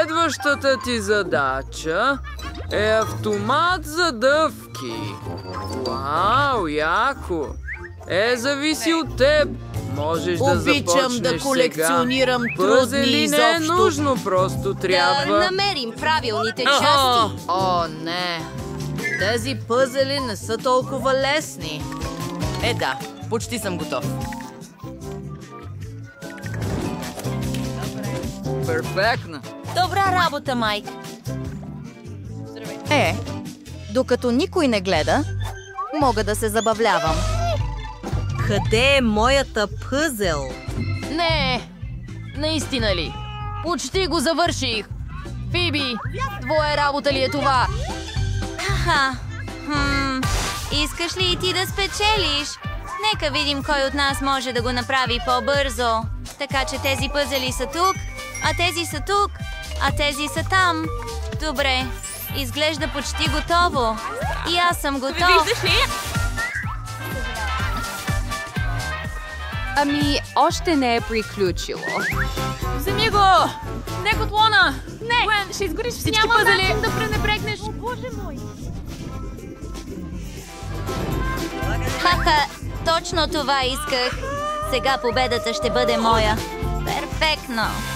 Следващата ти задача е автомат за дъвки. Вау, яко! Зависи от теб. Можеш да започнеш Обичам да колекционирам трудни изобщо. Не е нужно, просто трябва... Да намерим правилните части. О, не. Тези пъзели не са толкова лесни. Да, почти съм готов. Перфектно. Добра работа, Майк. Докато никой не гледа, мога да се забавлявам. Къде е моята пъзел? Не! Наистина ли? Почти го завърших! Фиби, твоя работа ли е това? Искаш ли и ти да спечелиш? Нека видим кой от нас може да го направи по-бързо. Така че тези пъзели са тук, а тези са тук, а тези са там. Добре, изглежда почти готово. И аз съм готов. Виждаш ли? Ами, още не е приключило. Вземи го! Не котлона! Не! Гвен, ще изгориш всички пъзели! Няма начин да пренебрегнеш! О, Боже мой! Хаха, точно това исках. Сега победата ще бъде моя. Перфектно!